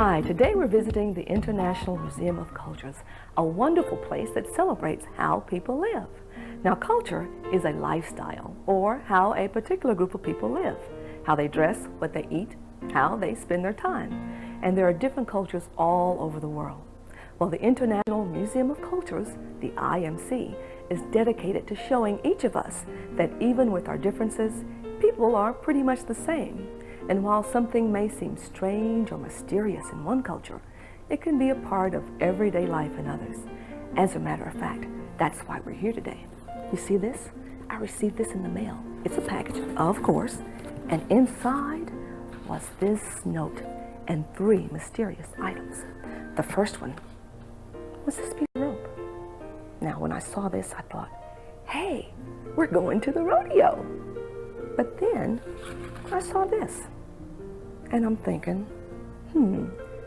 Hi, today we're visiting the International Museum of Cultures, a wonderful place that celebrates how people live. Now, culture is a lifestyle, or how a particular group of people live, how they dress, what they eat, how they spend their time. And there are different cultures all over the world. Well, the International Museum of Cultures, the IMC, is dedicated to showing each of us that even with our differences, people are pretty much the same. And while something may seem strange or mysterious in one culture, it can be a part of everyday life in others. As a matter of fact, that's why we're here today. You see this? I received this in the mail. It's a package, of course, and inside was this note and 3 mysterious items. The first one was this piece of rope. Now, when I saw this, I thought, hey, we're going to the rodeo. But then I saw this, and I'm thinking,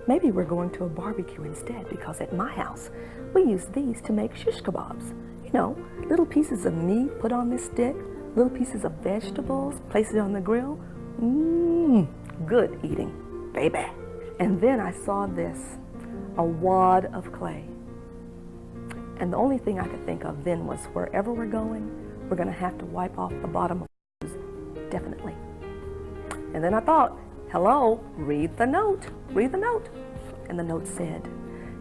maybe we're going to a barbecue instead, because at my house, we use these to make shish kebabs. You know, little pieces of meat put on this stick, little pieces of vegetables, place it on the grill. Good eating, baby. And then I saw this, a wad of clay. And the only thing I could think of then was wherever we're going, we're gonna have to wipe off the bottom of our shoes, definitely. And then I thought, hello, read the note, read the note. And the note said,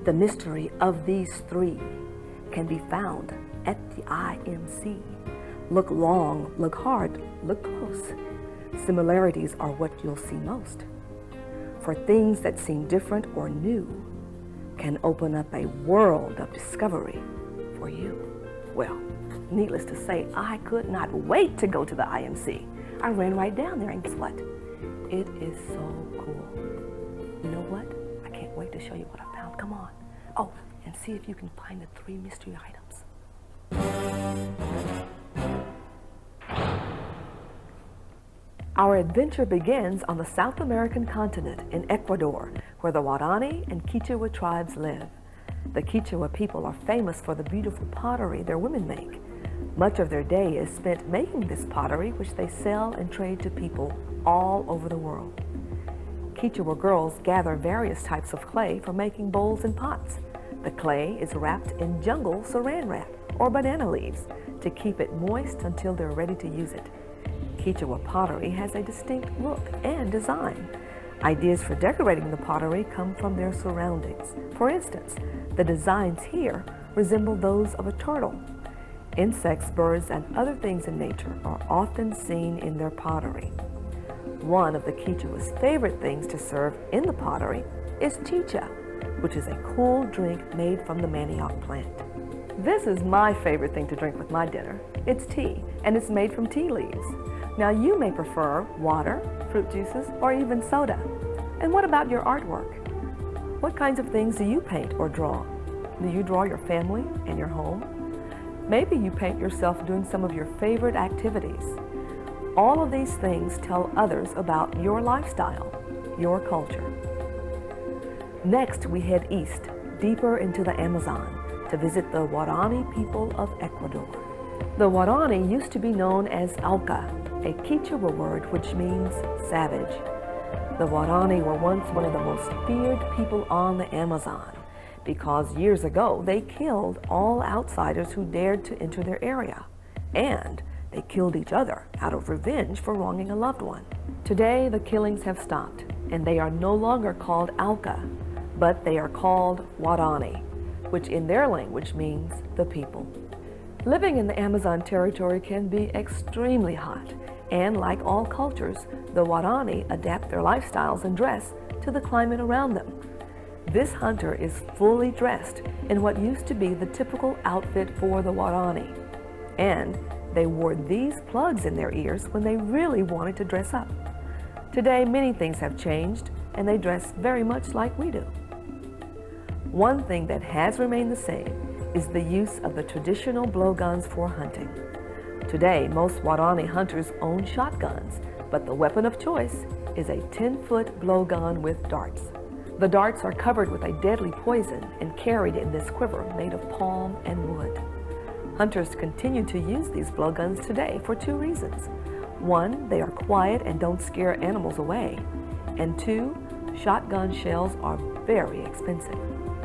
the mystery of these 3 can be found at the IMC. Look long, look hard, look close. Similarities are what you'll see most. For things that seem different or new can open up a world of discovery for you. Well, needless to say, I could not wait to go to the IMC. I ran right down there, and guess what? It is so cool. You know what? I can't wait to show you what I found. Come on. Oh, and see if you can find the 3 mystery items. Our adventure begins on the South American continent in Ecuador, where the Guarani and Quichua tribes live. The Quichua people are famous for the beautiful pottery their women make. Much of their day is spent making this pottery, which they sell and trade to people all over the world. Quichua girls gather various types of clay for making bowls and pots. The clay is wrapped in jungle saran wrap or banana leaves to keep it moist until they're ready to use it. Quichua pottery has a distinct look and design. Ideas for decorating the pottery come from their surroundings. For instance, the designs here resemble those of a turtle. Insects, birds, and other things in nature are often seen in their pottery. One of the Quichua's favorite things to serve in the pottery is chicha, which is a cool drink made from the manioc plant. This is my favorite thing to drink with my dinner. It's tea, and it's made from tea leaves. Now, you may prefer water, fruit juices, or even soda. And what about your artwork? What kinds of things do you paint or draw? Do you draw your family and your home? Maybe you paint yourself doing some of your favorite activities. All of these things tell others about your lifestyle, your culture. Next, we head east, deeper into the Amazon, to visit the Guarani people of Ecuador. The Guarani used to be known as Auca, a Quichua word which means savage. The Guarani were once one of the most feared people on the Amazon because years ago they killed all outsiders who dared to enter their area, and they killed each other out of revenge for wronging a loved one. Today the killings have stopped, and they are no longer called Auca, but they are called Guarani, which in their language means the people. Living in the Amazon territory can be extremely hot, and like all cultures, the Guarani adapt their lifestyles and dress to the climate around them. This hunter is fully dressed in what used to be the typical outfit for the Guarani, and they wore these plugs in their ears when they really wanted to dress up. Today, many things have changed, and they dress very much like we do. One thing that has remained the same is the use of the traditional blowguns for hunting. Today, most Guarani hunters own shotguns, but the weapon of choice is a 10-foot blowgun with darts. The darts are covered with a deadly poison and carried in this quiver made of palm and wood. Hunters continue to use these blowguns today for 2 reasons. 1, they are quiet and don't scare animals away. And 2, Shotgun shells are very expensive.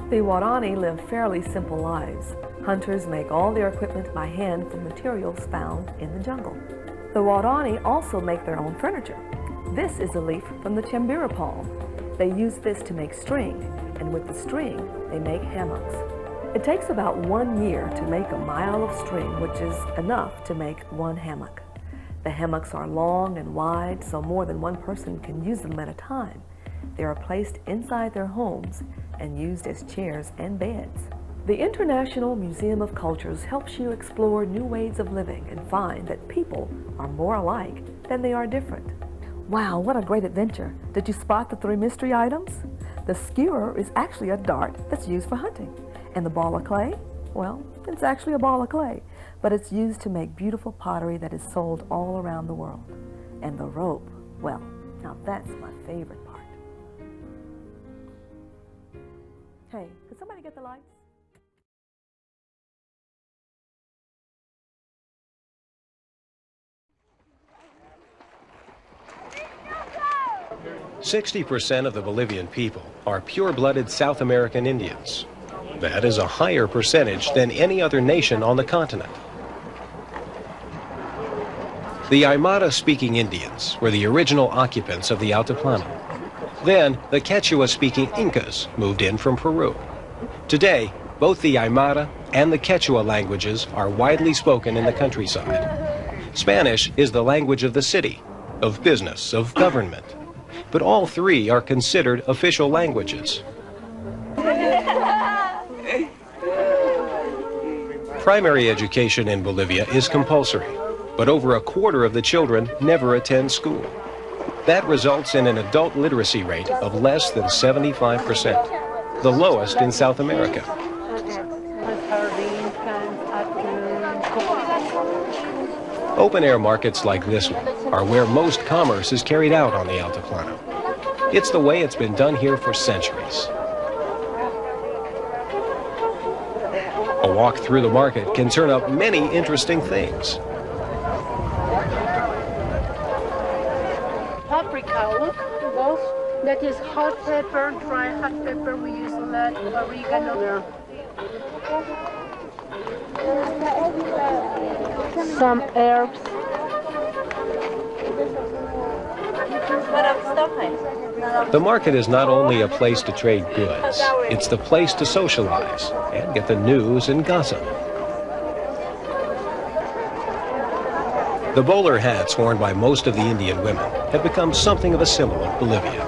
The Waorani live fairly simple lives. Hunters make all their equipment by hand from materials found in the jungle. The Waorani also make their own furniture. This is a leaf from the chambira palm. They use this to make string, and with the string, they make hammocks. It takes about 1 year to make a mile of string, which is enough to make one hammock. The hammocks are long and wide, so more than one person can use them at a time. They are placed inside their homes and used as chairs and beds. The International Museum of Cultures helps you explore new ways of living and find that people are more alike than they are different. Wow, what a great adventure. Did you spot the 3 mystery items? The skewer is actually a dart that's used for hunting. And the ball of clay? Well, it's actually a ball of clay, but it's used to make beautiful pottery that is sold all around the world. And the rope, well, now that's my favorite part. Hey, could somebody get the lights? "60% of the Bolivian people are pure-blooded South American Indians. That is a higher percentage than any other nation on the continent. The Aymara-speaking Indians were the original occupants of the Altiplano. Then, the Quechua-speaking Incas moved in from Peru. Today, both the Aymara and the Quechua languages are widely spoken in the countryside. Spanish is the language of the city, of business, of government. But all 3 are considered official languages. Primary education in Bolivia is compulsory, but over a quarter of the children never attend school. That results in an adult literacy rate of less than 75%, the lowest in South America. Open-air markets like this one are where most commerce is carried out on the Altiplano. It's the way it's been done here for centuries. A walk through the market can turn up many interesting things. Paprika, look, those, that is hot pepper, dry hot pepper, we use a lot, oregano. Some herbs. The market is not only a place to trade goods, it's the place to socialize and get the news and gossip. The bowler hats worn by most of the Indian women have become something of a symbol of Bolivia.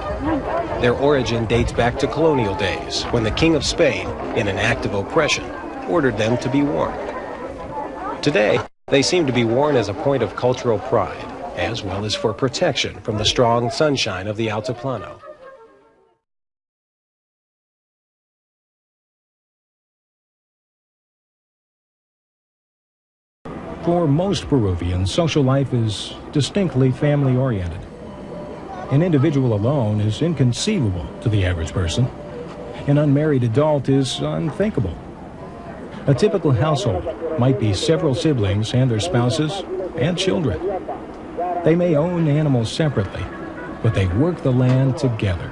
Their origin dates back to colonial days, when the King of Spain, in an act of oppression, ordered them to be worn. Today, they seem to be worn as a point of cultural pride, as well as for protection from the strong sunshine of the Altiplano. For most Peruvians, social life is distinctly family-oriented. An individual alone is inconceivable to the average person. An unmarried adult is unthinkable. A typical household might be several siblings and their spouses and children. They may own animals separately, but they work the land together.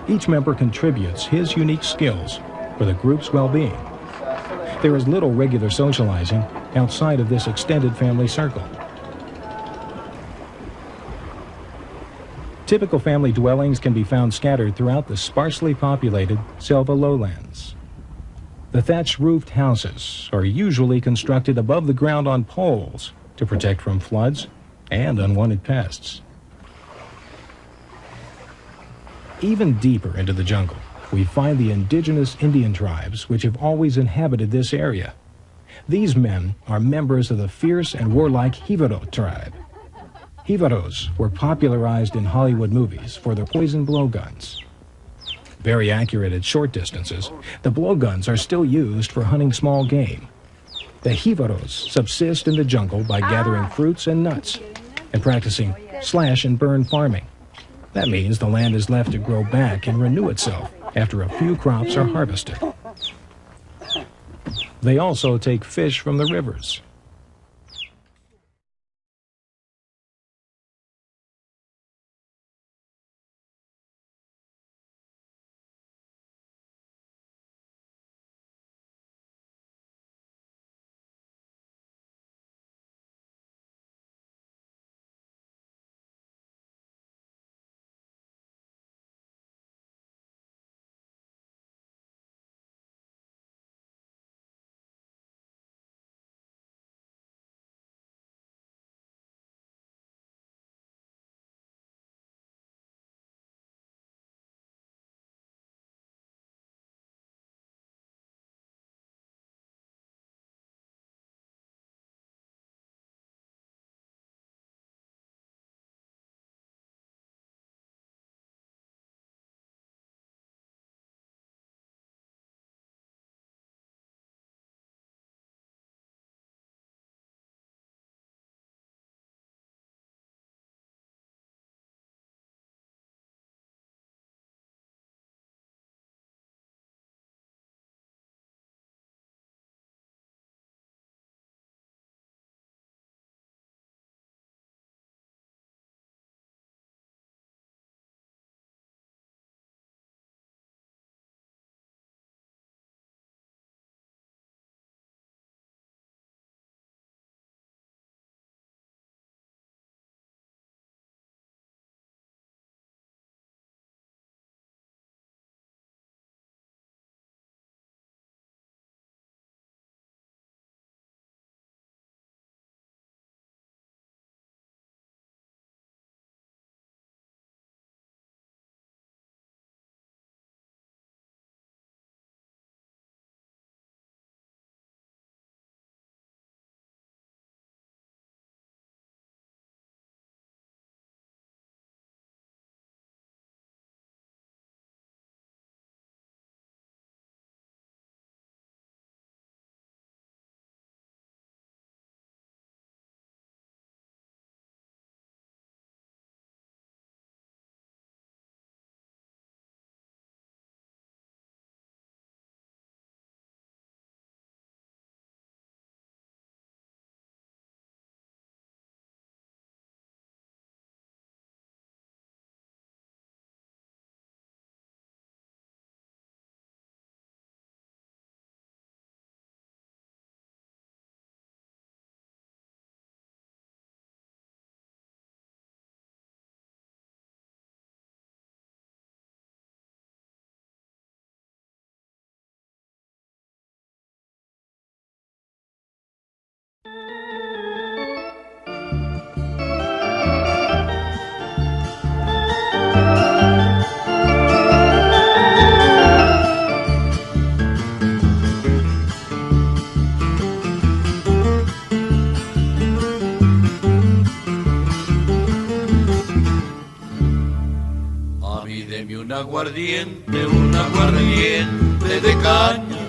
Each member contributes his unique skills for the group's well-being. There is little regular socializing outside of this extended family circle. Typical family dwellings can be found scattered throughout the sparsely populated Selva lowlands. The thatch-roofed houses are usually constructed above the ground on poles to protect from floods and unwanted pests. Even deeper into the jungle, we find the indigenous Indian tribes which have always inhabited this area. These men are members of the fierce and warlike Jivaro tribe. Jivaros were popularized in Hollywood movies for their poison blowguns. Very accurate at short distances, the blowguns are still used for hunting small game. The Jivaros subsist in the jungle by gathering fruits and nuts and practicing slash and burn farming. That means the land is left to grow back and renew itself after a few crops are harvested. They also take fish from the rivers. Mami, deme un aguardiente de caña,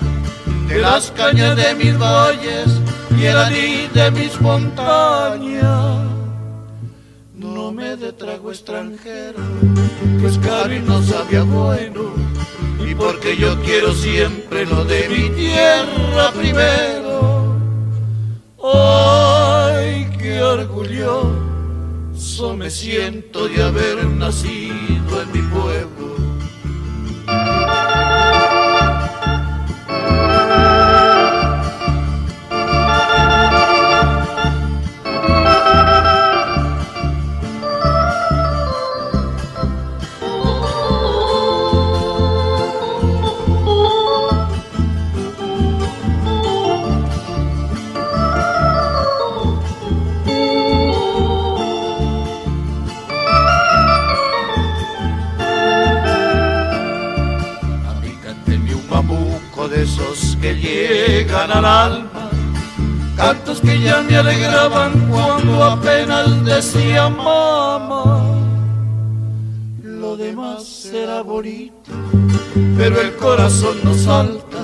de las cañas de mis valles y el anís de mis montañas. No me dé trago extranjero, pues caro y no sabía bueno, y porque yo quiero siempre lo de mi tierra primero. Ay, qué orgulloso me siento de haber nacido en mi pueblo. De esos que llegan al alma, cantos que ya me alegraban cuando apenas decía mamá. Lo demás era bonito, pero el corazón no salta,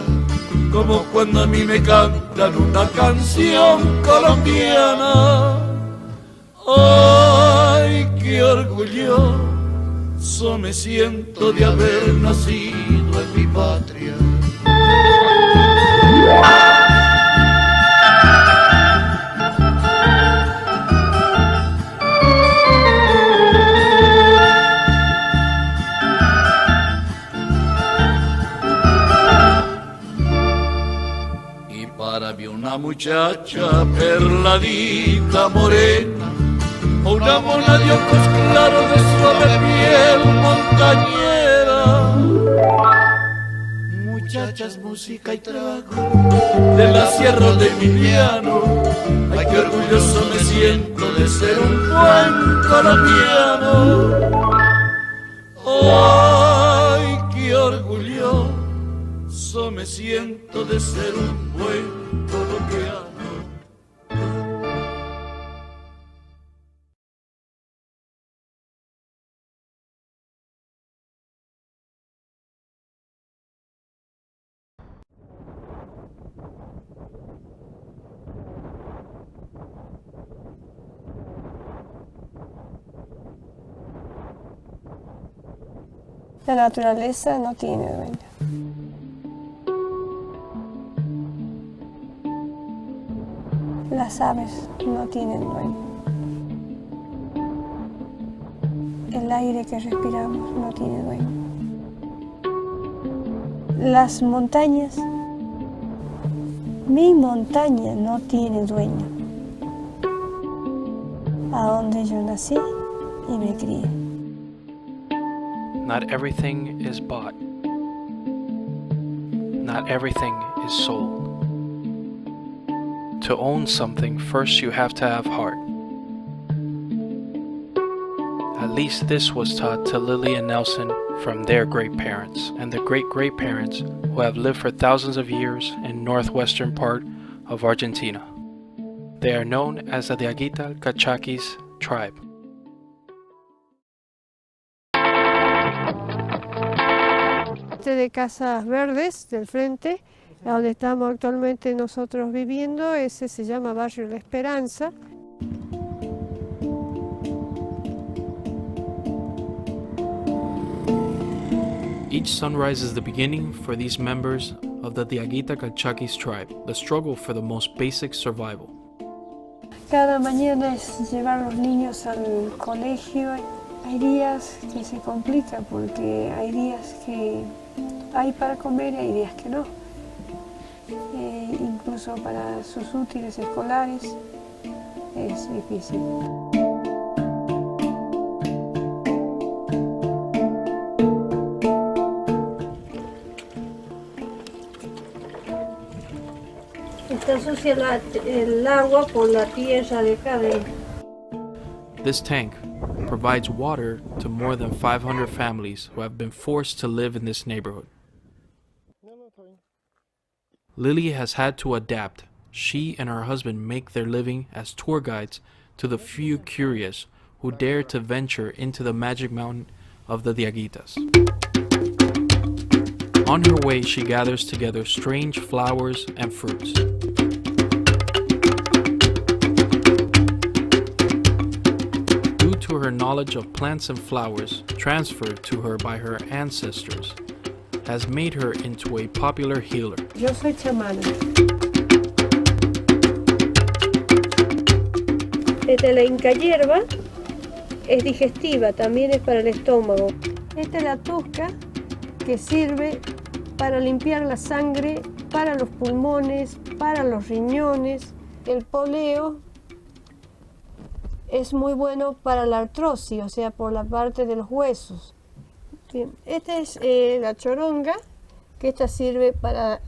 como cuando a mí me cantan una canción colombiana. Ay, qué orgulloso me siento de haber nacido en mi patria. Y para mí una muchacha perladita morena, una mona de ojos claros de suave piel montañera. Muchachas, música y trago de la sierra de Emiliano. Ay, qué orgulloso me siento de ser un buen colombiano. Ay, qué orgulloso me siento de ser un buen colombiano. La naturaleza no tiene dueño. Las aves no tienen dueño. El aire que respiramos no tiene dueño. Las montañas, mi montaña no tiene dueño. A donde yo nací y me crié. Not everything is bought. Not everything is sold. To own something, first you have to have heart. At least this was taught to Lily and Nelson from their great parents and the great parents who have lived for thousands of years in northwestern part of Argentina. They are known as the Diaguita Cachaquis tribe. De Casas Verdes del frente, a donde estamos actualmente nosotros viviendo, ese se llama Barrio La Esperanza. Each sunrise is the beginning for these members of the Diaguita Cachaquis tribe, the struggle for the most basic survival. Cada mañana es llevar a los niños al colegio. Hay días que se complica porque hay días que hay para comer y hay días que no. Incluso para sus útiles escolares es difícil. Está sucia el agua por la tierra de acá dentro. This tank provides water to more than 500 families who have been forced to live in this neighborhood. Lily has had to adapt. She and her husband make their living as tour guides to the few curious who dare to venture into the magic mountain of the Diaguitas. On her way, she gathers together strange flowers and fruits. Due to her knowledge of plants and flowers, transferred to her by her ancestors, has made her into a popular healer. Yo soy chamana. La inca hierba es digestiva, también es para el estómago. Esta es la tusca que sirve para limpiar la sangre, para los pulmones, para los riñones. El poleo es muy bueno para la artrosis, o sea, por la parte de los huesos. Bien, esta es la choronga, que esta sirve para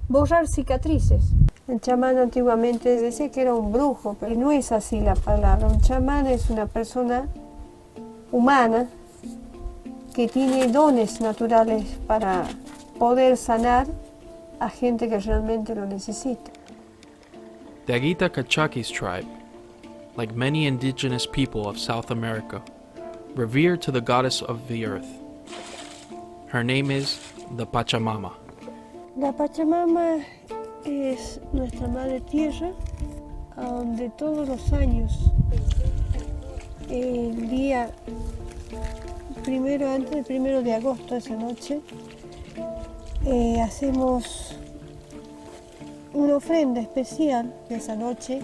borrar cicatrices. El chamán antiguamente decía que era un brujo, pero no es así la palabra. Un chamán es una persona humana que tiene dones naturales para poder sanar a gente que realmente lo necesita. The Diaguita Cachaquis tribe, like many indigenous people of South America, revere to the goddess of the earth. Her name is the Pachamama. La Pachamama es nuestra madre tierra, donde todos los años, el día primero, antes del 1 de agosto, esa noche, hacemos una ofrenda especial. Esa noche,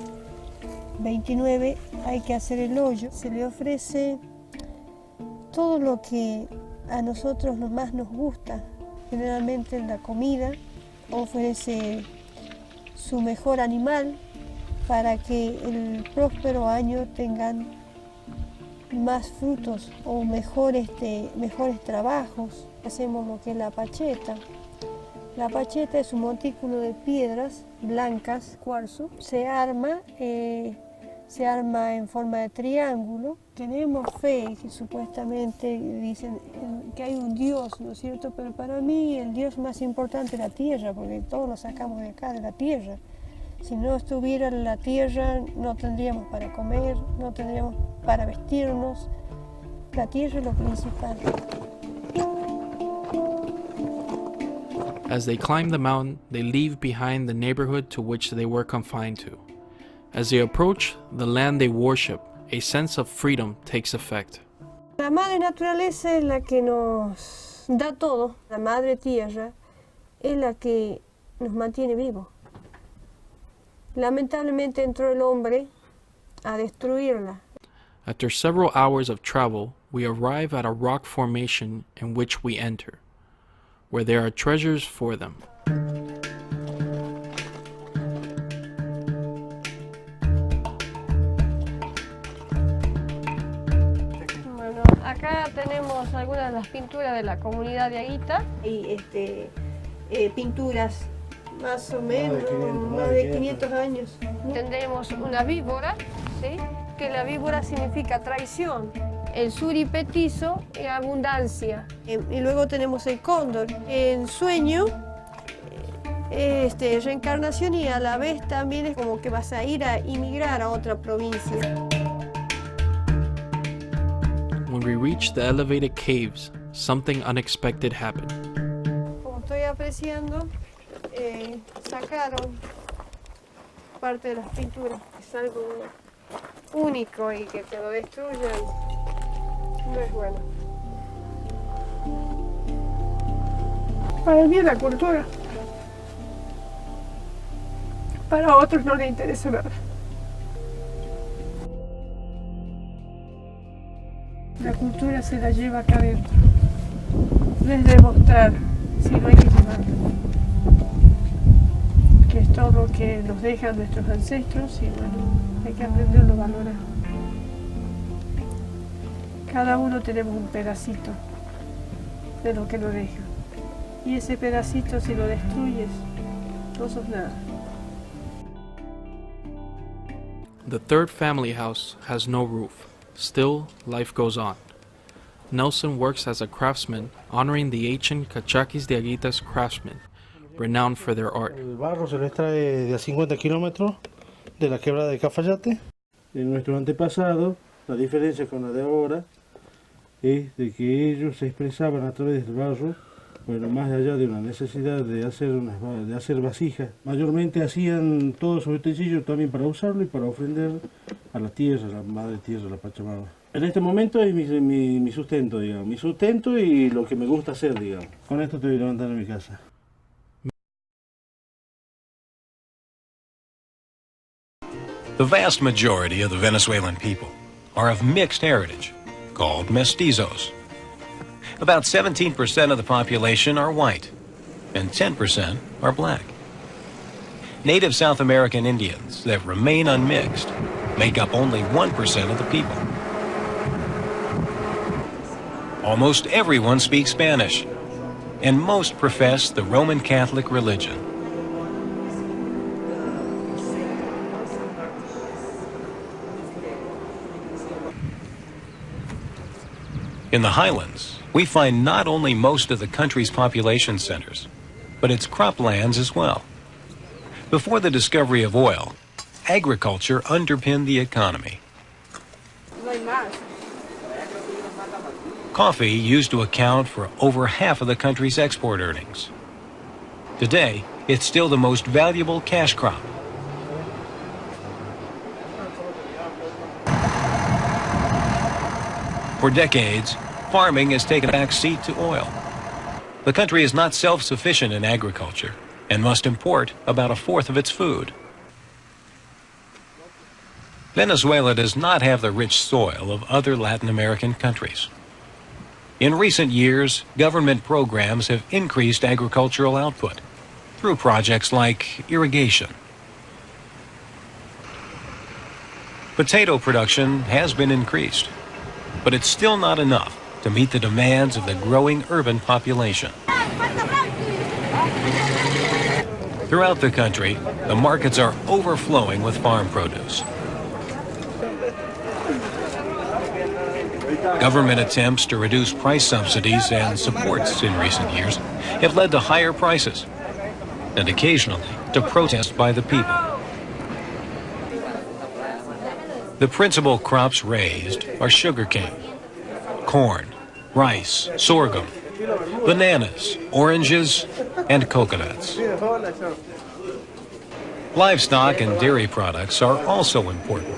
29, hay que hacer el hoyo. Se le ofrece todo lo que a nosotros más nos gusta, generalmente la comida. Ofrece su mejor animal para que el próspero año tengan más frutos o mejores trabajos. Hacemos lo que es la pacheta. La pacheta es un montículo de piedras blancas, cuarzo. Se arma en forma de triángulo. Tenemos fe que supuestamente dicen que hay un Dios, ¿no es cierto? Pero para mí el Dios más importante es la tierra, porque todos lo sacamos de acá, de la tierra. Si no estuviera la tierra, no tendríamos para comer, no tendríamos para vestirnos. La tierra es lo principal. As they climb the mountain, they leave behind the neighborhood to which they were confined to. As they approach the land they worship, a sense of freedom takes effect. La madre naturaleza es la que nos da todo. La madre tierra es la que nos mantiene vivos. Lamentablemente entró el hombre a destruirla. After several hours of travel, we arrive at a rock formation in which we enter, where there are treasures for them. Bueno, acá tenemos algunas de las pinturas de la comunidad de Diaguita y pinturas más o menos más de 500 años. Tendremos una víbora, ¿sí? Que la víbora significa traición. El suri petizo es abundancia. Y luego tenemos el cóndor. En sueño, reencarnación, y a la vez también es como que vas a ir a inmigrar a otra provincia. When we reach the elevated caves, something unexpected happened. Como estoy apreciando, sacaron parte de las pinturas. Es algo único y que te lo destruyan no es bueno. Para mí es la cultura. Para otros no les interesa nada. La cultura se la lleva acá adentro. No es demostrar, sino hay que llevarla. Que es todo lo que nos dejan nuestros ancestros y bueno, hay que aprenderlo a valorar. Cada uno tenemos un pedacito de lo que nos dejan. Y ese pedacito, si lo destruyes, no sos nada. The third family house has no roof. Still, life goes on. Nelson works as a craftsman, honoring the ancient Cachaquis Diaguitas craftsmen, renowned for their art. El barro se les trae de a 50 kilómetros de la quebrada de Cafayate. En nuestros antepasados, la diferencia con la de ahora es de que ellos se expresaban a través del barro, bueno, más allá de una necesidad de hacer vasijas. Mayormente hacían todo su utensilio también para usarlo y para ofrendar a la tierra, a la madre tierra, a la Pachamama. En este momento es mi sustento, digamos, mi sustento y lo que me gusta hacer, digamos. Con esto estoy levantando mi casa. The vast majority of the Venezuelan people are of mixed heritage, called mestizos. About 17% of the population are white, and 10% are black. Native South American Indians that remain unmixed make up only 1% of the people. Almost everyone speaks Spanish, and most profess the Roman Catholic religion. In the highlands, we find not only most of the country's population centers, but its croplands as well. Before the discovery of oil, agriculture underpinned the economy. Coffee used to account for over half of the country's export earnings. Today, it's still the most valuable cash crop. For decades, farming has taken a back seat to oil. The country is not self-sufficient in agriculture and must import about a fourth of its food. Venezuela does not have the rich soil of other Latin American countries. In recent years, government programs have increased agricultural output through projects like irrigation. Potato production has been increased, but it's still not enough to meet the demands of the growing urban population. Throughout the country, the markets are overflowing with farm produce. Government attempts to reduce price subsidies and supports in recent years have led to higher prices and occasionally to protest by the people. The principal crops raised are sugarcane, corn, rice, sorghum, bananas, oranges, and coconuts. Livestock and dairy products are also important.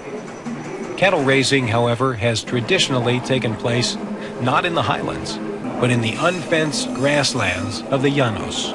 Cattle raising, however, has traditionally taken place not in the highlands, but in the unfenced grasslands of the Llanos.